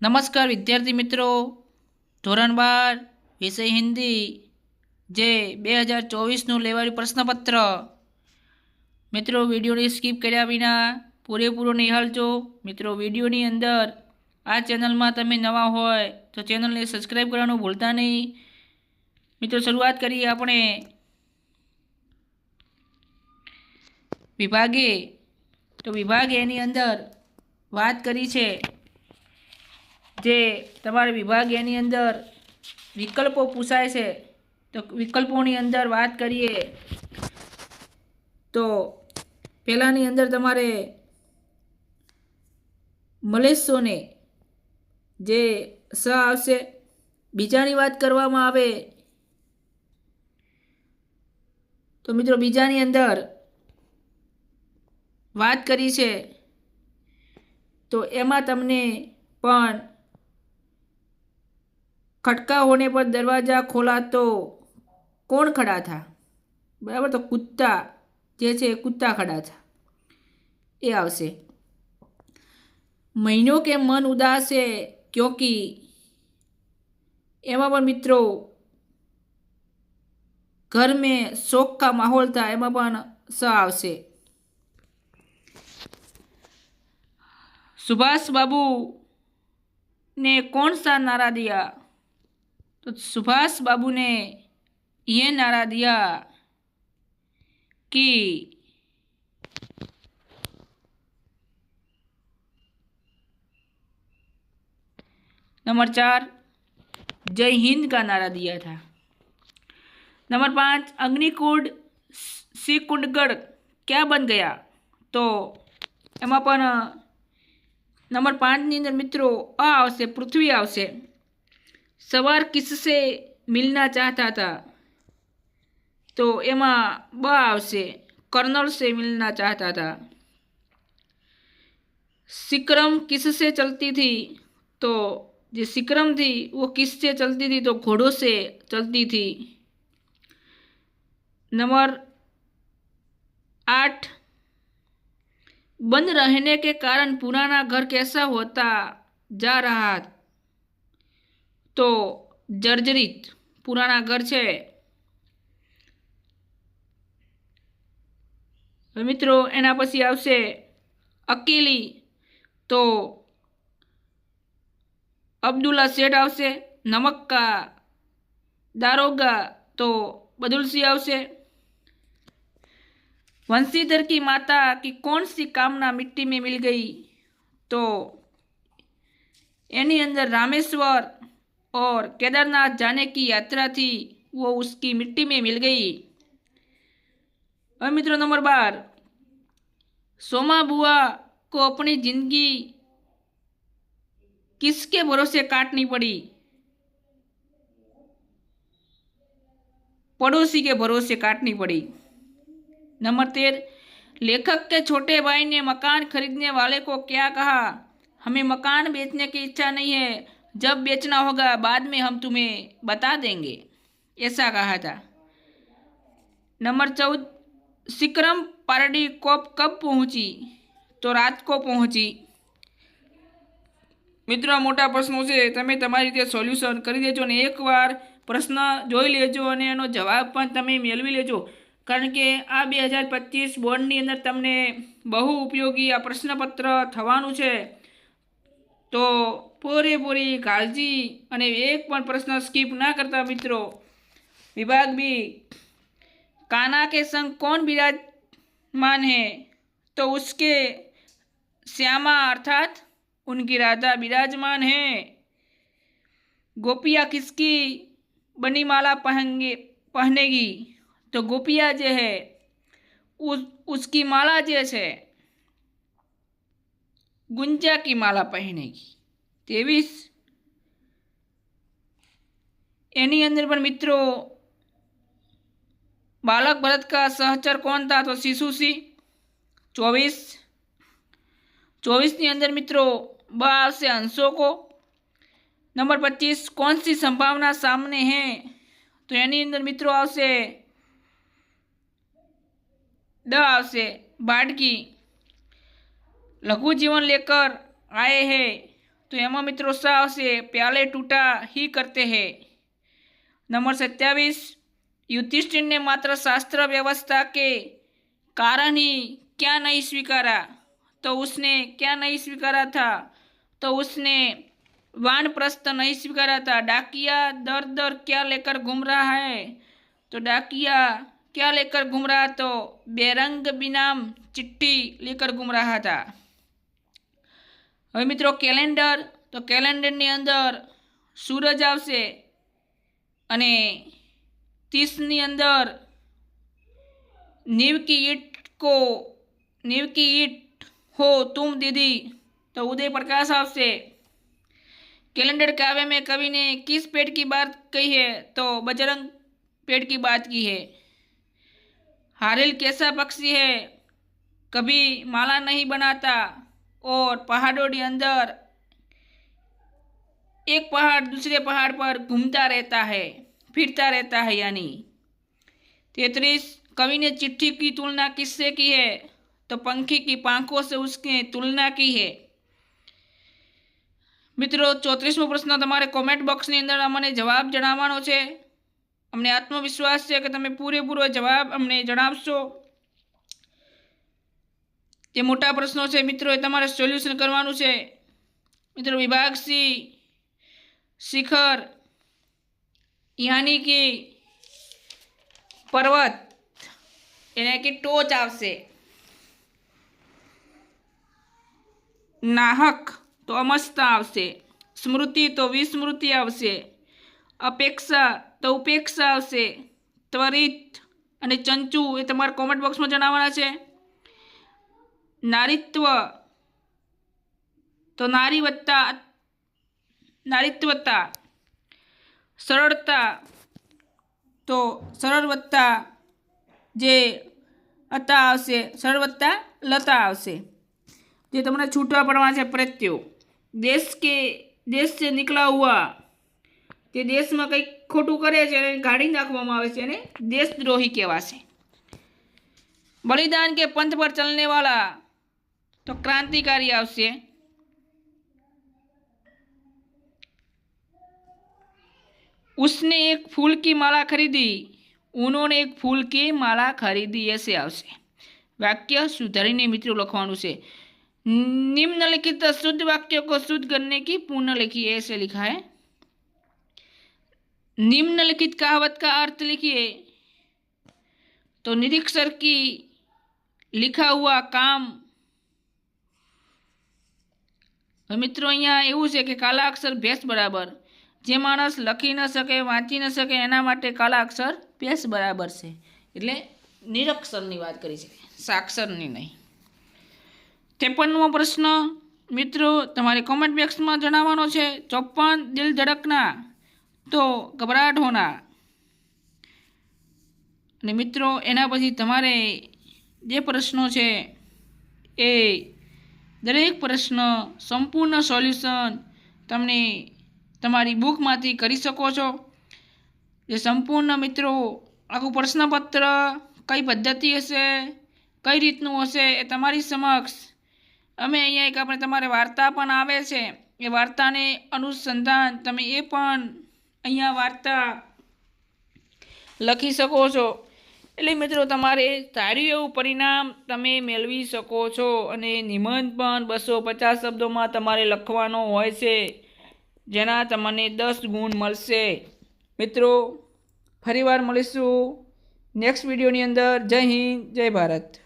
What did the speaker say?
नमस्कार विद्यार्थी मित्रों, ધોરણ 12 વિષય હિન્દી જે 2024નું લેવાયેલું પ્રશ્નપત્ર। મિત્રો વિડીયોને સ્કીપ કર્યા વિના પૂરેપૂરો નિહાળજો। મિત્રો વિડીયોની અંદર આ ચેનલમાં તમે નવા હોય તો ચેનલને સબસ્ક્રાઈબ કરવાનું ભૂલતા નહીં। મિત્રો શરૂઆત કરીએ આપણે વિભાગે। તો વિભાગ એની અંદર વાત કરી છે जे तमारे विभाग एनी अंदर विकल्पों पूछाय छे। तो विकल्पों अंदर बात करिए तो पहलानी अंदर तमारे मलेशो ने जे स आवशे। बीजानी बात करवामां आवे तो मित्रों बीजानी अंदर बात करी छे तो एमां तमने पण खटका होने पर दरवाजा खोला तो कौन खड़ा था? बराबर, तो कुत्ता जे छे कुत्ता खड़ा था ए आवशे। महीनों के मन उदास है क्योंकि एमां पण मित्रों घर में शोक का माहौल था, एमां पण स आवशे। सुभाष बाबू ने कौन सा नारा दिया? तो सुभाष बाबू ने ये नारा दिया कि नंबर 4 जय हिंद का नारा दिया था। नंबर 5 अग्निकुंड श्रीकुंडगढ़ क्या बन गया? तो एमां पण नंबर 5 ની અંદર મિત્રો आ आवशे, पृथ्वी आवशे। सवार किससे मिलना चाहता था? तो एमां ब आवशे, कर्नल से मिलना चाहता था। सिक्रम किससे चलती थी? तो जो सिक्रम थी वो किससे चलती थी? तो घोड़ों से चलती थी। नंबर 8 बंद रहने के कारण पुराना घर कैसा होता जा रहा? तो जर्जरित पुराना घर छे। मित्रों एना पछी आवशे अकेली तो अब्दुल्ला सेठ आवशे। नमक का दारोगा तो बदुलसी आवशे। वंशीधर की माता की कौन सी कामना मिट्टी में मिल गई? तो एनी अंदर रामेश्वर और केदारनाथ जाने की यात्रा थी, वो उसकी मिट्टी में मिल गई। और मित्रों नंबर 12 सोमा बुआ को अपनी जिंदगी किसके भरोसे काटनी पड़ी? पड़ोसी के भरोसे काटनी पड़ी। नंबर 13 लेखक के छोटे भाई ने मकान खरीदने वाले को क्या कहा? हमें मकान बेचने की इच्छा नहीं है, जब बेचना होगा बाद में हम तुम्हें बता देंगे, ऐसा कहा था। नंबर 14 सिक्रम पारडी कब पहुंची? तो रात को पहुंची। मित्रों मोटा प्रश्नों से तमे तमारी रीते सोल्यूशन करी देजो ने एक बार प्रश्न जोई लेजो अने एनो जवाब पण तमे मेळवी लेजो, कारण के आ 2025 बोर्डनी अंदर तमने बहु उपयोगी आ प्रश्नपत्र थवानुं छे। तो पूरेपूरी काळजी अने एक पण प्रश्न स्कीप ना करता मित्रों। विभाग बी कान्हा के संग कौन विराजमान है? तो उसके श्यामा अर्थात उनकी राधा विराजमान है। गोपिया किसकी बनी माला पहनेगी? तो गोपिया जे है उसकी माला जे है गुंजा की माला पहनेगी। 23 एनी अंदर पर मित्रों बालक भरत का सहचर कौन था? तो शिशुसी। 24 ની अंदर मित्रों ब आवशे अंशों को। नंबर 25 कौन सी संभावना सामने है? तो एनी अंदर मित्रों आवशे ड आवशे बाढ़ की। लघु जीवन लेकर आए हैं तो एमां मित्रों सा आवशे प्याले टूटा ही करते हैं। नंबर 27 युधिष्ठिर ने मात्र शास्त्र व्यवस्था के कारण ही क्या नहीं स्वीकारा, तो उसने क्या नहीं स्वीकारा था, तो उसने वानप्रस्थ नहीं स्वीकारा था। डाकिया दर दर क्या लेकर घूम रहा है, तो डाकिया क्या लेकर घूम रहा, तो बेरंग बिनाम चिट्ठी लेकर घूम रहा था। हवे मित्रों कैलेंडर, तो कैलेंडरनी अंदर सूरज आवशे अने 30 नी अंदर नीव की ईट हो तुम दीदी, तो उदय प्रकाश आवशे। कैलेंडर काव्य में कवि ने किस पेड़ की बात कही है, तो बजरंग पेड़ की बात की है। हारिल कैसा पक्षी है, कभी माला नहीं बनाता और पहाड़ों के अंदर एक पहाड़ दूसरे पहाड़ पर घूमता रहता है, फिरता रहता है। यानी 33 कवि ने चिट्ठी की तुलना किससे की है, तो पंखी की पांखों से उसकी तुलना की है। मित्रों 34मो प्रश्न तमारे कॉमेंट बॉक्सनी अंदर अमने जवाब जणाववानो छे। अमने आत्मविश्वास है कि तमे पूरेपूरो जवाब अमने जणावशो। जे मोटा प्रश्नों है मित्रों ए तमारे सोल्यूशन करवानुं छे। मित्रों विभाग सी शिखर यानी कि पर्वत यानी कि टोच आवशे। नाहक तो अमस्ता आवशे। स्मृति तो विस्मृति आवशे। अपेक्षा तो उपेक्षा आवशे। त्वरित अने चंचू ए तमारे कॉमेंट बॉक्स में जणाववाना छे। नारीत्व तो नारीत्वता। सरलता तो सरल वत्ता जे अता आवशे, सरल वत्ता लता आवशे। जे तमने छूटवा पड़वा छे प्रत्यो। देश से निकला हुआ ते देश में कई खोटू करे छे गाड़ी नाखवामां आवे छे अने देशद्रोही कहेवाशे। बलिदान के पंथ पर चलने वाला तो क्रांतिकारी आवशे। उसने एक फूल की माला खरीदी, उन्होंने एक फूल की माला खरीदी, ऐसे आवशे। वाक्य सुधारीने मित्रों लखवानुं छे। निम्नलिखित शुद्ध वाक्यों को शुद्ध करने की पुनः लिखिए, ऐसे लिखा है। निम्नलिखित कहावत का अर्थ लिखिए, तो निरीक्षर की लिखा हुआ काम। मित्रों अहींया एवुं छे कि काला अक्षर भैंस बराबर। जे माणस लखी न सके वाँची न सके एना माटे काला अक्षर भैंस बराबर छे। एटले निरक्षरनी वात करी छे, साक्षरनी नहीं। 53मो प्रश्न मित्रों तमारे कॉमेंट बॉक्स में जणाववानो छे। 54 दिल धड़कना तो घबराहट होना। ने मित्रों एना पछी तमारे जे प्रश्नों छे ए दरेक प्रश्न संपूर्ण सोल्यूशन तमने तमारी बुक मांथी करी शको छो। जे संपूर्ण मित्रों आखुं प्रश्नपत्र कई पद्धति हशे, कई रीतनुं हशे ए तमारी समक्ष अमे अहींया एक आपणे तमारे वार्ता पण आवे छे ए वार्ताने अनुसंधान तमे ए पण अहींया वार्ता लखी शको छो। એટલે મિત્રો તમારે સારું એવું પરિણામ તમે મેળવી શકો છો અને નિબંધ પણ 250 શબ્દોમાં તમારે લખવાનો હોય છે જેના તમને 10 ગુણ મળશે। મિત્રો ફરીવાર મળીશું નેક્સ્ટ વિડીયોની અંદર। જય હિન્દ, જય ભારત।